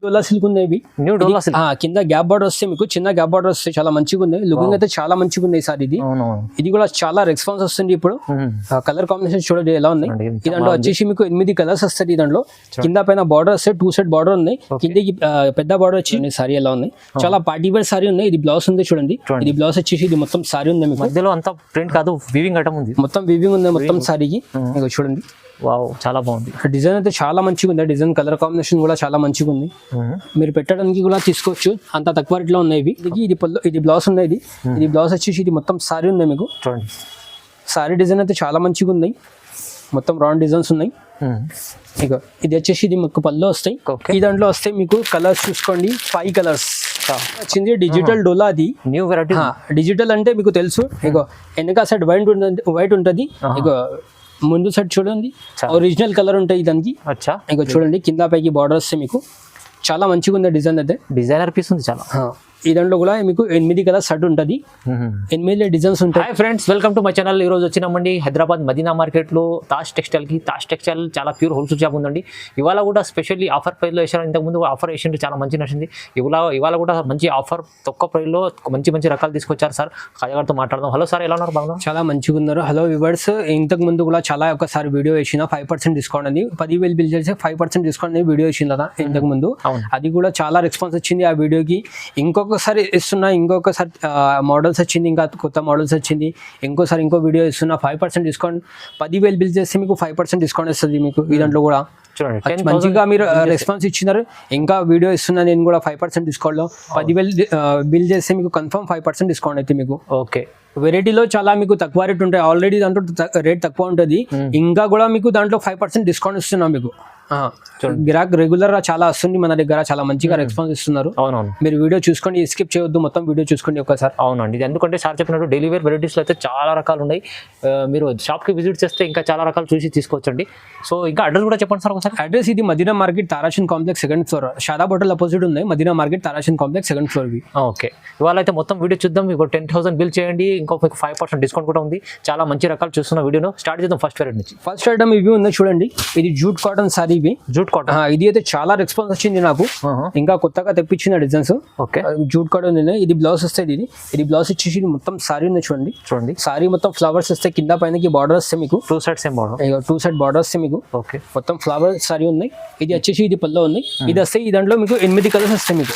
డోలా silk ఉన్నాయి ఇవి. New డోలా silk. కింద గ్యాప్ బార్డర్ వస్తే మీకు చిన్న గ్యాప్ బార్డర్ వస్తే చాలా మంచిగా ఉంది. లుకింగ్ అయితే చాలా మంచిగా ఉంది సార్. ఇది కూడా చాలా రెస్పాన్స్ వస్తుంది. ఇప్పుడు కలర్ కాంబినేషన్ చూడండి ఎలా ఉన్నాయి. ఈ దాంట్లో వచ్చేసి మీకు 8 కలర్స్ వస్తాయి. దాంట్లో కింద పైన బార్డర్ వస్తే 2 సెట్ బార్డర్ ఉన్నాయి. కిందకి పెద్ద బార్డర్ వచ్చి సారీ ఎలా ఉన్నాయి. చాలా పార్టీ వేర్ సారీ ఉన్నాయి. ఇది బ్లౌజ్ ఉంది చూడండి. ఇది బ్లౌజ్ వచ్చేసి ఇది మొత్తం సారీ ఉంది. మీకు మధ్యలో అంతా ప్రింట్ కాదు, వీవింగ్ ఐటమ్ ఉంది. మొత్తం వీవింగ్ ఉంది మొత్తం సారీకి. చూడండి వావ్ చాలా బాగుంది. డిజైన్ అయితే చాలా మంచిగా ఉంది. డిజైన్ కలర్ కాంబినేషన్ కూడా చాలా మంచిగా ఉంది. మీరు పెట్టడానికి కూడా తీసుకోవచ్చు. అంత తక్కువ రేట్లో ఉన్నాయి ఇవి. ఇది బ్లౌజ్ ఉన్నాయి. ఇది బ్లౌజ్ వచ్చేసి ఇది మొత్తం సారీ ఉంది. మీకు చూడండి సారీ డిజైన్ అయితే చాలా మంచిగా ఉన్నాయి. మొత్తం రౌండ్ డిజైన్స్ ఉన్నాయి. ఇక ఇది వచ్చేసి ఇది మీకు పళ్ళు వస్తాయి. ఈ దాంట్లో వస్తే మీకు కలర్స్ చూసుకోండి. 5 కలర్స్ వచ్చింది. డిజిటల్ డోలా అది న్యూ వెరైటీ. డిజిటల్ అంటే మీకు తెలుసు. ఇగో వెనక సైడ్ వైట్ ఉంటుంది. ఇగో ముందు సైడ్ చూడండి ఒరిజినల్ కలర్ ఉంటాయి దానికి. ఇక చూడండి కింద పైకి బార్డర్ వస్తే మీకు చాలా మంచిగా ఉంది. డిజైన్ అయితే డిజైనర్ పీస్ ఉంది చాలా. ఈ దాంట్లో కూడా మీకు 8 కలర్స్ సెట్ ఉంటుంది. 8 డిజైన్స్ ఉంటాయి. Hi friends, welcome to my channel. ఈ రోజు వచ్చినామండి హైదరాబాద్ మదీనా మార్కెట్లో తాజ్ టెక్స్టైల్కి. తాజ్ టెక్స్టైల్ చాలా ప్యూర్ హోల్సేల్ షాప్ ఉందండి. ఇవాళ కూడా స్పెషల్లీ ఆఫర్ ప్రైస్లో వేసారు. ఇంతకుముందు ఆఫర్ వేసిండు, చాలా మంచి నచ్చింది. ఇవాళ కూడా మంచి ఆఫర్ తక్కువ ప్రైస్లో మంచి రకాలు తీసుకొచ్చారు సార్. ఖాజాగారితో మాట్లాడదాం. హలో సార్, ఎలా ఉన్నారు? బాగా చాలా మంచిగా ఉన్నారు. హలో వ్యూవర్స్, ఇంతకు ముందు కూడా చాలా ఒకసారి వీడియో వేసిన 5% డిస్కౌంట్ అని 10,000 బిల్ చేసి 5% డిస్కౌంట్ అని వీడియో వేసింది కదా ఇంతకు ముందు. అది కూడా చాలా రెస్పాన్స్ వచ్చింది ఆ వీడియోకి. ఇంకొకసారి ఇస్తున్నా, ఇంకొకసారి మోడల్స్ వచ్చింది, ఇంకా కొత్త మోడల్స్ వచ్చింది. ఇంకోసారి ఇంకో వీడియో ఇస్తున్నా 5% డిస్కౌంట్. 10,000 బిల్ చేస్తే మీకు 5% డిస్కౌంట్ వస్తుంది మీకు. ఈ దాంట్లో కూడా మంచిగా మీరు రెస్పాన్స్ ఇచ్చినారు. ఇంకా వీడియో ఇస్తున్నా నేను కూడా 5% డిస్కౌంట్లో. 10,000 బిల్ చేస్తే మీకు కన్ఫర్మ్ 5% డిస్కౌంట్ అయితే మీకు. ఓకే, వెరైటీలో చాలా మీకు తక్కువ రేట్ ఉంటాయి. ఆల్రెడీ దాంట్లో రేట్ తక్కువ ఉంటుంది. ఇంకా కూడా మీకు దాంట్లో 5% డిస్కౌంట్ ఇస్తున్నాం మీకు. గిరాక్ రెగ్యులర్ గా చాలా వస్తుంది మన దగ్గర. చాలా మంచిగా రెస్పాన్స్ ఇస్తున్నారు. అవునవును, మీరు వీడియో చూసుకోండి, స్కిప్ చేయొద్దు, మొత్తం వీడియో చూసుకోండి ఒకసారి. అవునండి, ఇది ఎందుకంటే సార్ చెప్పినట్టు డైలీ వేర్ వెరైటీస్లో అయితే చాలా రకాలు ఉన్నాయి. మీరు షాప్కి విజిట్ చేస్తే ఇంకా చాలా రకాలు చూసి తీసుకోవచ్చండి. సో ఇంకా అడ్రస్ కూడా చెప్పండి సార్ ఒకసారి. అడ్రస్ ఇది Madina market Tarashan complex 2nd floor. Shadab hotel opposite ఉంది Madina market Tarashan complex 2nd floor. Okay, ఇవాళ అయితే మొత్తం వీడియో చూద్దాం. మీకు 10,000 బిల్ చేయండి, ఇంకొక మీకు 5% డిస్కౌంట్ కూడా ఉంది. చాలా మంచి రకాలు చూస్తున్న వీడియోను స్టార్ట్ చేద్దాం. ఫస్ట్ వెరైటీ నుంచి. ఫస్ట్ ఐటమ్ ఇవి ఉన్నాయి చూడండి. ఇది జూట్ కాటన్ సారీ. ఇవి జూట్ కాటన్. ఇది అయితే చాలా రెస్పాన్స్ వచ్చింది నాకు. ఇంకా కొత్తగా తెప్పించిన డిజైన్స్. Okay, jute cotton. ఇది బ్లౌజ్ వస్తాయి. ఇది బ్లౌజ్ వచ్చేసి మొత్తం సారీ ఉంది చూడండి. సారీ మొత్తం ఫ్లవర్స్ వస్తాయి. కింద పైనకి బార్డర్ వస్తాయి మీకు. 2 సెట్స్ బార్డర్. 2 సెట్ బార్డర్ వస్తాయి మీకు. ఓకే, మొత్తం ఫ్లవర్ సారీ ఉన్నాయి. ఇది వచ్చేసి ఇది పల్లో ఉంది. ఇది వస్తాయి. ఈ దాంట్లో మీకు 8 కలర్స్ వస్తాయి మీకు.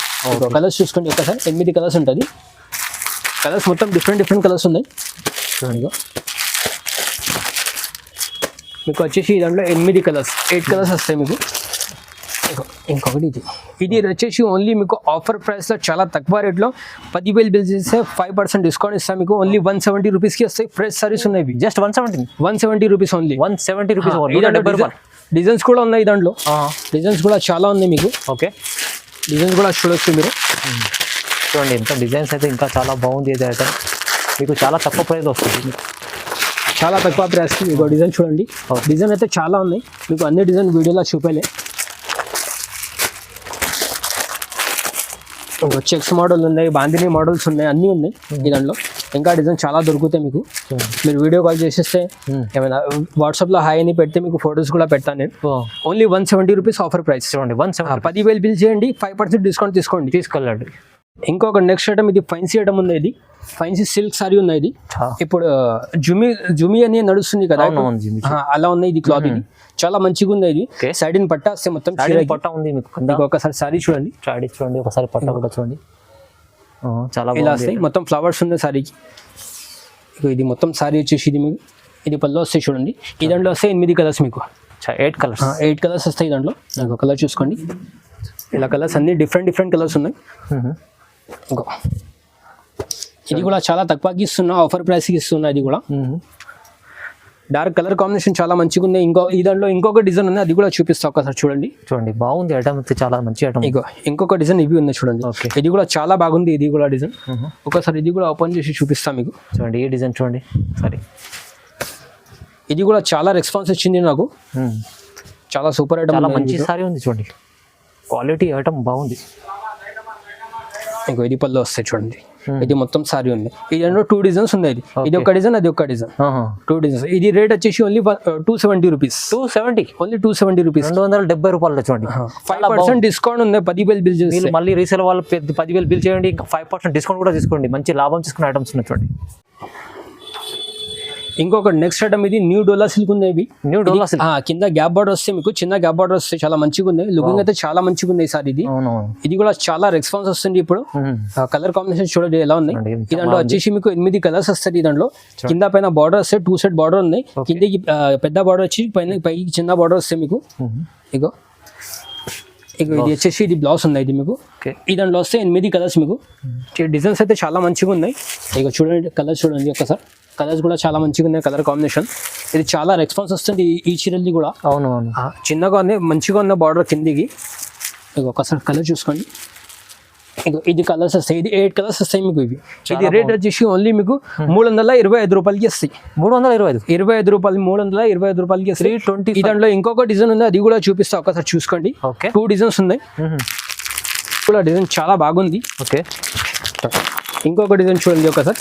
కలర్స్ చూసుకోండి ఒకసారి. 8 కలర్స్ ఉంటుంది. కలర్స్ మొత్తం డిఫరెంట్ కలర్స్ ఉన్నాయి చూడండి. మీకు వచ్చేసి ఈ దాంట్లో 8 కలర్స్ 8 కలర్స్ వస్తాయి మీకు. ఇంకొకటి ఇది వచ్చేసి ఓన్లీ మీకు ఆఫర్ ప్రైస్లో చాలా తక్కువ రేట్లో 10,000 బిల్ చేస్తే 5% డిస్కౌంట్ ఇస్తాం మీకు. ఓన్లీ 170 రూపీస్కి వస్తాయి. ఫ్రెష్ సారీస్ ఉన్నాయి. Just 170 rupees only. 170 rupees. Designs కూడా ఉన్నాయి దాంట్లో. డిజైన్స్ కూడా చాలా ఉన్నాయి మీకు. ఓకే, డిజైన్స్ కూడా చూడొచ్చు మీరు. చూడండి ఎంత డిజైన్స్ అయితే ఇంకా చాలా బాగుంది. అయితే మీకు చాలా తక్కువ ప్రైస్లో వస్తుంది. చాలా తక్కువ ప్రైస్కి మీకు డిజైన్ చూడండి. డిజైన్ అయితే చాలా ఉన్నాయి మీకు. అన్ని డిజైన్ వీడియోలో చూపలే. చెక్స్ మోడల్ ఉన్నాయి, బాందిని మోడల్స్ ఉన్నాయి, అన్నీ ఉన్నాయి ఈ దాంట్లో. ఇంకా డిజైన్ చాలా దొరుకుతాయి మీకు. మీరు వీడియో కాల్ చేసేస్తే ఏమైనా వాట్సాప్లో హాయ్ అని పెడితే మీకు ఫొటోస్ కూడా పెడతాను నేను. Only 170 rupees offer price. చూడండి 10,000 బిల్ చేయండి, 5% డిస్కౌంట్ తీసుకోండి. తీసుకెళ్ళండి. ఇంకొక నెక్స్ట్ ఐటమ్ ఇది ఫైన్సీ ఐటమ్ ఉంది. ఇది ఫైన్సీ సిల్క్ సారీ ఉన్నాయి. ఇది ఇప్పుడు జుమి అని నడుస్తుంది కదా, అలా ఉన్నాయి. ఇది క్లాత్ ఇది చాలా మంచిగా ఉంది. ఇది సైడ్ పట్ట వస్తే మొత్తం పట్ట ఉంది మీకు. ఒకసారి సారీ చూడండి. ఒకసారి పట్ట కూడా చూడండి. చాలా ఇలా వస్తాయి. మొత్తం ఫ్లవర్స్ ఉన్నాయి సారీకి. ఇది మొత్తం సారీ వచ్చేసి ఇది మీకు. ఇది పళ్ళు వస్తాయి చూడండి. ఈ దాంట్లో వస్తాయి 8 కలర్స్ మీకు. 8 కలర్స్ వస్తాయి దాంట్లో. నాకు కలర్ చూసుకోండి. ఇలా కలర్స్ అన్ని డిఫరెంట్ కలర్స్ ఉన్నాయి. ఇంకో ఇది కూడా చాలా తక్కువకి ఇస్తున్నా, ఆఫర్ ప్రైస్కి ఇస్తున్నా. ఇది కూడా డార్క్ కలర్ కాంబినేషన్ చాలా మంచిగా ఉంది. ఈ దాంట్లో ఇంకొక డిజైన్ ఉంది, అది కూడా చూపిస్తా ఒకసారి చూడండి. బాగుంది ఐటమ్, చాలా మంచి ఐటమ్. ఇంకొక డిజైన్ ఇవి ఉంది చూడండి. ఇది కూడా చాలా బాగుంది. ఇది కూడా డిజైన్ ఒకసారి ఇది కూడా ఓపెన్ చేసి చూపిస్తా మీకు. చూడండి ఈ డిజైన్ చూడండి. సరే, ఇది కూడా చాలా రెస్పాన్స్ వచ్చింది నాకు. చాలా సూపర్ ఐటమ్, చాలా మంచి సారీ ఉంది చూడండి. క్వాలిటీ ఐటమ్ బాగుంది. ఇంకో ఇది పళ్ళు వస్తాయి చూడండి. ఇది మొత్తం సారీ ఉంది. ఇది 2 డిజైన్స్ ఉన్నాయి. ఇది ఒక డిజైన్, అది ఒక డిజైన్, 2 డిజైన్స్. ఇది రేట్ వచ్చేసి ఓన్లీ 270 రూపీస్. 270 ఓన్లీ 270 రూపీస్, 270 రూపాయలు చూడండి. 5% డిస్కౌంట్ ఉంది. 10,000 బిల్ చేసి మీరు మళ్ళీ రీసేల్ వాళ్ళు 10,000 బిల్ చేయండి, ఇంకా 5% డిస్కౌంట్ కూడా తీసుకోండి. మంచి లాభం తీసుకునే ఐటమ్స్ ఉన్నాయి చూడండి. ఇంకొక నెక్స్ట్ ఐటమ్ ఇది న్యూ డోలా సిల్క్ ఉంది. ఇవి న్యూ డోలా సిల్క్, కింద గ్యాప్ బార్డర్ వస్తే మీకు చిన్న గ్యాప్ బార్డర్ వస్తే చాలా మంచిగా ఉంది. లుకింగ్ అయితే చాలా మంచిగా ఉంది సార్. ఇది ఇది కూడా చాలా రెస్పాన్స్ వస్తుంది. ఇప్పుడు కలర్ కాంబినేషన్ చూడండి ఎలా ఉంది. ఈ దాంట్లో వచ్చేసి మీకు 8 కలర్స్ వస్తాయి. ఈ దాంట్లో కింద పైన బార్డర్ వస్తే 2 సెట్ బార్డర్ ఉంది. కిందకి పెద్ద బార్డర్ వచ్చి పైకి చిన్న బార్డర్ వస్తే మీకు ఇగో ఇది వచ్చేసి ఇది బ్లౌజ్ ఉంది. ఇది మీకు ఈ దాంట్లో వస్తే 8 కలర్స్. మీకు డిజైన్స్ అయితే చాలా మంచిగా ఉన్నాయి. ఇక చూడండి కలర్స్ చూడండి ఒకసారి. కలర్స్ కూడా చాలా మంచిగా ఉన్నాయి. కలర్ కాంబినేషన్ ఇది చాలా రెస్పాన్స్ వస్తుంది ఈ చీరల్ని కూడా. అవునవును, చిన్నగా ఉంది, మంచిగా ఉన్న బార్డర్ కిందికి. ఇక ఒకసారి కలర్ చూసుకోండి. ఇది కలర్స్ వస్తాయి. ఇది 8 కలర్స్ వస్తాయి మీకు. ఇవి ఇది రేట్ వచ్చేసి ఓన్లీ మీకు 325 రూపాయలకి వస్తాయి. 325 రూపాయలు, 325 రూపాయలకి వస్తాయి. 320. దాంట్లో ఇంకొక డిజైన్ ఉంది, అది కూడా చూపిస్తా. ఒకసారి చూసుకోండి. 2 డిజైన్స్ ఉన్నాయి. కూడా డిజైన్ చాలా బాగుంది. ఓకే, ఇంకొక డిజైన్ చూడండి ఒకసారి.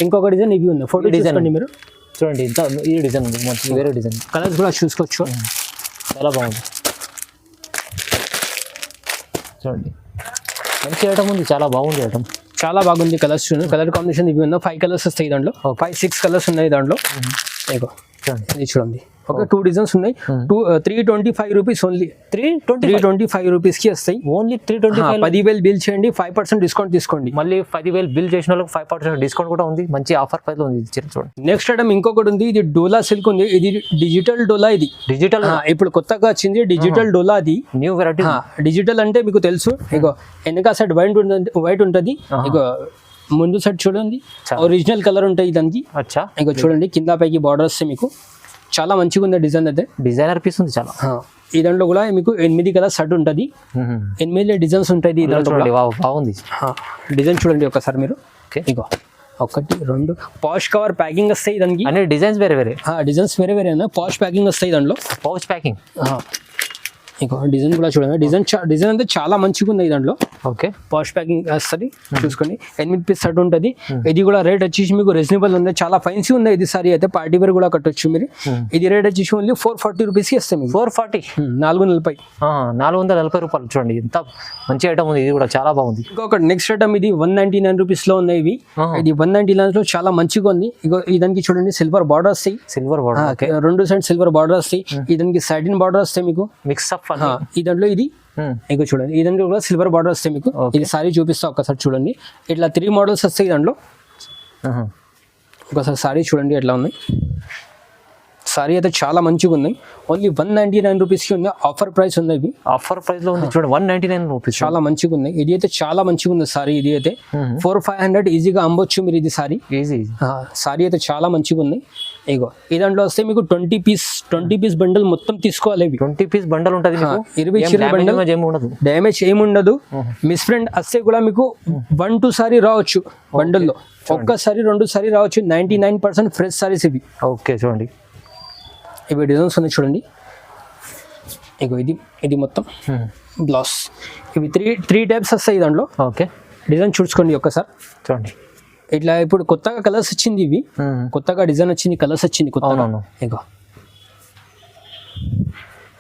ఇంకొక డిజైన్ ఇవి ఉంది. ఫోటో డిజైన్ అండి మీరు చూడండి. ఇంత ఈ డిజైన్ ఉంది, మంచి వేరే డిజైన్. కలర్స్ కూడా చూసుకోవచ్చు. చాలా బాగుంది చూడండి. మంచి ఐటమ్ ఉంది, చాలా బాగుంది ఐటమ్, చాలా బాగుంది. కలర్స్ చూడండి. కలర్ కాంబినేషన్ ఇవి ఉన్నాయి. 5 కలర్స్ వస్తాయి దాంట్లో. 5-6 కలర్స్ ఉన్నాయి దాంట్లో. ఇది చూడండి. ఒక 2 డిజైన్స్ ఉన్నాయి. 325 రూపీస్ ఓన్లీ. 325 రూపీస్కి వస్తాయి. ఓన్లీ 325. 10,000 బిల్ చేయండి, 5% డిస్కౌంట్ తీసుకోండి. మళ్ళీ 10,000 బిల్ చేసిన వాళ్ళకి 5% డిస్కౌంట్ కూడా ఉంది. మంచి ఆఫర్ ప్రైస్లో ఉంది చూడండి. నెక్స్ట్ ఐటమ్ ఇంకొకటి ఉంది. ఇది డోలా సిల్క్ ఉంది. ఇది డిజిటల్ డోలా. ఇది డిజిటల్ ఇప్పుడు కొత్తగా వచ్చింది డిజిటల్ డోలా. అది న్యూ వెరైటీ. డిజిటల్ అంటే మీకు తెలుసు. ఇగో వెనక సైడ్ వైట్ ఉంటుంది. ఇగో ముందు సైడ్ చూడండి ఒరిజినల్ కలర్ ఉంటాయి దానికి. ఇగో చూడండి కింద పైకి బార్డర్ వస్తే మీకు చాలా మంచిగా ఉంది డిజైన్. అయితే డిజైనర్ పీస్ ఉంది చాలా. ఈ దాంట్లో కూడా మీకు 8 కలర్ సెట్ ఉంటుంది. 8 డిజైన్స్ ఉంటుంది ఈ దాంట్లో. బాగుంది డిజైన్ చూడండి ఒకసారి మీరు. ఇగో 1 2 పాష్ కవర్ ప్యాకింగ్ వస్తాయి దానికి. అనే డిజైన్స్ వేరే వేరే, డిజైన్స్ వేరే వేరే పాష్ ప్యాకింగ్ వస్తాయి దాంట్లో. Pouch packing. ఇంకో డిజైన్ కూడా చూడండి. డిజైన్ అయితే చాలా మంచిగా ఉంది దాంట్లో. ఓకే, పాష్ ప్యాకింగ్ వస్తుంది చూసుకోండి. 8 పీస్ సెట్ ఉంటుంది. ఇది కూడా రేట్ వచ్చేసి మీకు రీజనబుల్ ఉంది. చాలా ఫైన్సీ ఉంది ఇది సారీ. అయితే పార్టీ వేర్ కూడా కట్టొచ్చు మీరు. ఇది రేట్ వచ్చేసి ఓన్లీ 440 రూపీస్కి వస్తాయి మీకు. 440, 440. 440 రూపాయలు చూడండి. ఎంత మంచి ఐటమ్ ఉంది. ఇది కూడా చాలా బాగుంది. ఇంకొక నెక్స్ట్ ఐటమ్ ఇది 199 రూపీస్లో ఉన్నాయి ఇవి. ఇది 199లో చాలా మంచిగా ఉంది. ఇగో ఇదానికి చూడండి సిల్వర్ బార్డర్ వస్తాయి. Silver border, 2 side silver border వస్తాయి. ఇదానికి సైడిన్ బార్డర్ వస్తాయి మీకు. మిక్స్ అప్ ఈ దాంట్లో ఇది ఇంకో చూడండి. ఈ దాంట్లో కూడా సిల్వర్ బార్డర్ వస్తాయి మీకు. ఇది సారీ చూపిస్తా ఒకసారి చూడండి. ఇట్లా 3 మోడల్స్ వస్తాయి దాంట్లో. ఒకసారి సారీ చూడండి ఎట్లా ఉన్నాయి. సారీ అయితే చాలా మంచిగా ఉన్నాయి. ఓన్లీ 199 రూపీస్కి ఉంది. ఆఫర్ ప్రైస్ ఉంది. ఇవి ఆఫర్ ప్రైస్ లో ఉంది చూడండి. 199 రూపీస్, చాలా మంచిగా ఉన్నాయి. ఇది అయితే చాలా మంచిగా ఉంది సారీ. ఇది అయితే 400-500 ఈజీగా అమ్మొచ్చు మీరు. ఇది సారీ ఈజీ. సారీ అయితే చాలా మంచిగా ఉంది. ఇగో ఈ దాంట్లో వస్తే మీకు 20 పీస్ బండల్ మొత్తం తీసుకోవాలి. 20 పీస్ బండల్ ఉంటుంది. 20 చీరల బండల్, డ్యామేజ్ ఏముండదు. మిస్ ఫ్రెండ్ వస్తే కూడా మీకు 1-2 సారీ రావచ్చు బండల్లో. ఒక్కసారి 2 సారీ రావచ్చు. 99% ఫ్రెష్ సారీస్ ఇవి. ఓకే చూడండి. ఇవి డిజైన్స్ ఉన్నాయి చూడండి. ఇగో ఇది మొత్తం బ్లౌజ్. ఇవి 3 టైప్స్ వస్తాయి దాంట్లో. ఓకే, డిజైన్ చూసుకోండి ఒక్కసారి చూడండి. ఇట్లా ఇప్పుడు కొత్తగా కలర్స్ వచ్చింది. ఇవి కొత్తగా డిజైన్ వచ్చింది, కలర్స్ వచ్చింది కొత్తగా. ఇగో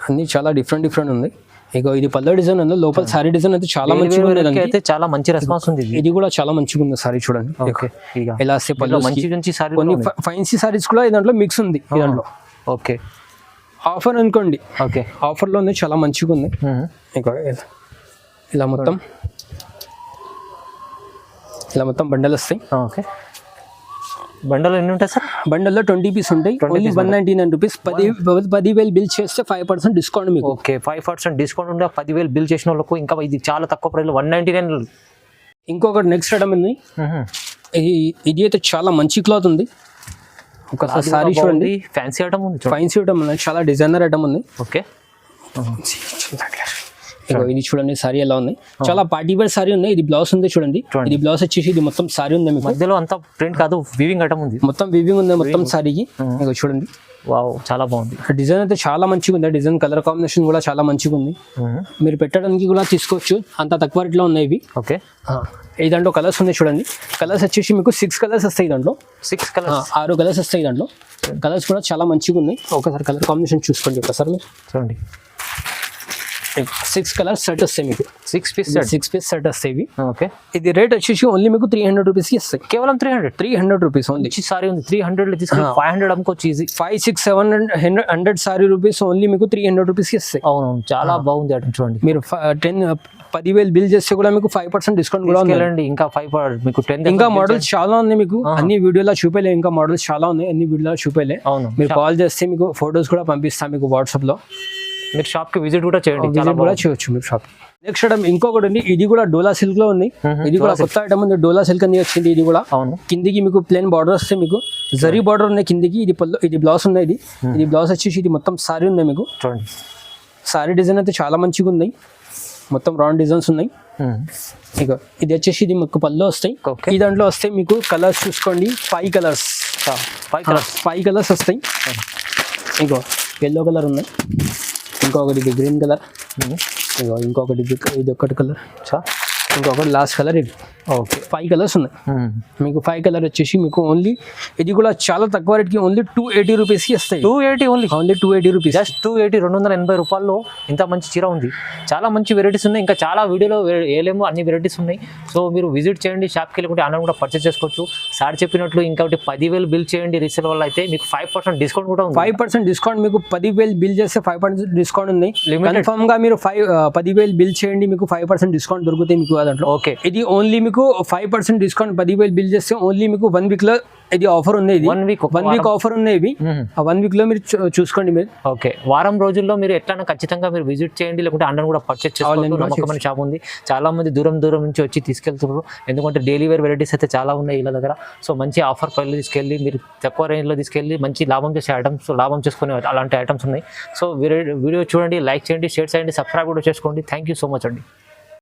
అన్ని చాలా డిఫరెంట్ ఉంది. ఇగో ఇది పల్ల డిజైన్ ఉంది. లోపల సారీ డిజైన్ అయితే చాలా మంచిగా ఉంది. అయితే చాలా మంచి రెస్పాన్స్ ఉంది. ఇది కూడా చాలా మంచిగా ఉంది సారీ చూడండి. ఎలా వస్తే పళ్ళు మంచి సారీ. కొన్ని ఫైన్సీ సారీస్ కూడా దాంట్లో మిక్స్ ఉంది ఈ దాంట్లో. ఓకే, ఆఫర్ అనుకోండి. ఓకే, ఆఫర్లో ఉంది, చాలా మంచిగా ఉంది. ఇలా మొత్తం బండల్ వస్తాయి. ఓకే, బండల్ ఎన్ని ఉంటాయి సార్? బండల్లో 20 పీస్ ఉంటాయి. Only 199 rupees. 10,000 బిల్ చేస్తే 5% డిస్కౌంట్ మీకు. ఓకే, 5% డిస్కౌంట్ ఉంటే 10,000 బిల్ చేసిన వాళ్ళకు ఇంకా ఇది చాలా తక్కువ ప్రైస్లో 199. ఇంకొకటి నెక్స్ట్ ఐటమ్ ఉంది. ఇది అయితే చాలా మంచి క్లాత్ ఉంది. ఒకసారి సారీ చూడండి. ఫ్యాన్సీ ఐటమ్ ఉంది. ఫ్యాన్సీ ఐటమ్ ఉంది, చాలా డిజైనర్ ఐటమ్ ఉంది. ఓకే, ఇది చూడండి సారీ ఎలా ఉంది. చాలా పార్టీ వేర్ సారీ ఉంది. ఇది బ్లౌజ్ ఉంది చూడండి. ఇది బ్లౌజ్ వచ్చేసి ఇది మొత్తం సారీ ఉంది మీకు. మధ్యలో అంతా ప్రింట్ కాదు, వీవింగ్ ఐటమ్ ఉంది. మొత్తం వీవింగ్ ఉంది మొత్తం సారీకి. ఇక చూడండి వావ్, చాలా బాగుంది. డిజైన్ అయితే చాలా మంచిగా ఉంది, డిజైన్ కలర్ కాంబినేషన్ కూడా చాలా మంచిగా ఉంది. మీరు పెట్టడానికి కూడా తీసుకోవచ్చు, అంత తక్కువ రేట్లో ఉన్నాయి ఇవి. ఓకే, ఈ దాంట్లో కలర్స్ ఉన్నాయి చూడండి. కలర్స్ వచ్చేసి మీకు 6 కలర్స్ వస్తాయి దాంట్లో. 6 కలర్స్, 6 కలర్స్ వస్తాయి దాంట్లో. కలర్స్ కూడా చాలా మంచిగా ఉన్నాయి. ఒకసారి కలర్ కాంబినేషన్ చూసుకోండి ఒకసారి మీరు చూడండి. 6 కలర్స్ సెట్ వస్తాయి మీకు. 6 పీస్ సెట్ వస్తాయి ఇవి. ఓకే, ఇది రేట్ వచ్చేసి ఓన్లీ మీకు 300 రూపీస్కి ఇస్తాయి. కేవలం 300 రూపీస్ ఓన్లీ. సారీ ఉంది 300 తీసుకుని 500 అమ్ముకోవచ్చు ఈజీ. 5, 6, 700 సారీ రూపీస్ ఓన్లీ మీకు 300 రూపీస్కి ఇస్తాయి. అవునవును, చాలా బాగుంది అటు చూడండి. మీరు 10,000 బిల్ చేస్తే కూడా మీకు 5% డిస్కౌంట్ కూడా ఉంది. ఇంకా 5 మీకు 10 ఇంకా మోడల్స్ చాలా ఉన్నాయి మీకు. అన్ని వీడియోలో చూపేలే, ఇంకా మోడల్స్ చాలా ఉన్నాయి, అన్ని వీడియోలో చూపేలే. అవును, మీరు కాల్ చేస్తే మీకు ఫొటోస్ కూడా పంపిస్తాం మీకు వాట్సాప్ లో. మీరు షాప్ కి విజిట్ కూడా చేయండి, విజిట్ కూడా చేయొచ్చు మీరు షాప్. నెక్స్ట్ ఐటమ్ ఇంకొకటి ఉంది, ఇది కూడా డోలా సిల్క్ లో ఉంది. ఇది కూడా కొత్త ఐటమ్ ఉంది, డోలా సిల్క్ అని వచ్చింది. ఇది కూడా అవును, కిందికి మీకు ప్లేన్ బార్డర్ వస్తే మీకు జరీ బార్డర్ ఉన్నాయి కిందికి. ఇది పళ్ళు, ఇది బ్లౌజ్ ఉన్నాయి. ఇది బ్లౌజ్ వచ్చేసి ఇది మొత్తం సారీ ఉంది మీకు. చూడండి, సారీ డిజైన్ అయితే చాలా మంచిగా ఉన్నాయి, మొత్తం రౌండ్ డిజైన్స్ ఉన్నాయి. ఇక ఇది వచ్చేసి ఇది మీకు పళ్ళు వస్తాయి. ఈ దాంట్లో వస్తే మీకు కలర్స్ చూసుకోండి, 5 కలర్స్ వస్తాయి. ఇగో ఎల్లో కలర్ ఉన్నాయి, ఇంకొకటి ఇది గ్రీన్ కలర్, ఇగో ఇంకొకటి ఇది ఒక్కటి కలర్, ఇంకొకటి లాస్ట్ కలర్. ఇది ఓకే, 5 కలర్స్ ఉన్నాయి మీకు. 5 కలర్ వచ్చేసి మీకు ఓన్లీ, ఇది కూడా చాలా తక్కువ రేట్కి ఓన్లీ 280 రూపీస్కి వస్తాయి. 280 ఓన్లీ 280 రూపీస్, జస్ట్ 280, 280 రూపాయల్లో ఇంత మంచి చీర ఉంది. చాలా మంచి వెరైటీస్ ఉన్నాయి, ఇంకా చాలా వీడియోలో ఏలేమో అన్ని వెరైటీస్ ఉన్నాయి. సో మీరు విజిట్ చేయండి షాప్కి, వెళ్ళి ఆన్లైన్ కూడా పర్చేస్ చేసుకోవచ్చు. సార్ చెప్పినట్లు ఇంకొకటి 10,000 బిల్ చేయండి రీసేల్ వల్ల అయితే మీకు 5% డిస్కౌంట్ కూడా ఉంది. 5% డిస్కౌంట్ మీకు. 10,000 బిల్ చేస్తే 5% డిస్కౌంట్ ఉంది. కన్ఫర్మ్ గా మీరు 10,000 బిల్ చేయండి, మీకు 5% డిస్కౌంట్ దొరుకుతాయి మీకు దాంట్లో. ఓకే, ఇది ఓన్లీ మీకు 5% డిస్కౌంట్. 10,000 బిల్ చేస్తే ఓన్లీ మీకు 1 వీక్ లో ఇది ఆఫర్ ఉంది. ఇది 1 వీక్ ఆఫర్ ఉన్నాయి ఇవి. 1 వీక్ లో మీరు చూసుకోండి మీరు. ఓకే, వారం రోజుల్లో మీరు ఎట్లా ఖచ్చితంగా మీరు విజిట్ చేయండి, లేకుంటే ఆన్లైన్ కూడా పర్చేస్ చేసుకోవాలి. నమ్మకమైన షాప్ ఉంది, చాలా మంది దూరం నుంచి వచ్చి తీసుకెళ్తున్నారు. ఎందుకంటే డైలీ వేర్ వెరైటీస్ అయితే చాలా ఉన్నాయి వీళ్ళ దగ్గర. సో మంచి ఆఫర్ ప్రైస్లో తీసుకెళ్ళి మీరు తక్కువ రేంజ్లో తీసుకెళ్ళి మంచి లాభం చేసే ఐటమ్స్, లాభం చేసుకునే అలాంటి ఐటమ్స్ ఉన్నాయి. సో వీడియో చూడండి, లైక్ చేయండి, షేర్ చేయండి, సబ్స్క్రైబ్ కూడా చేసుకోండి. థ్యాంక్ యూ సో మచ్ అండి.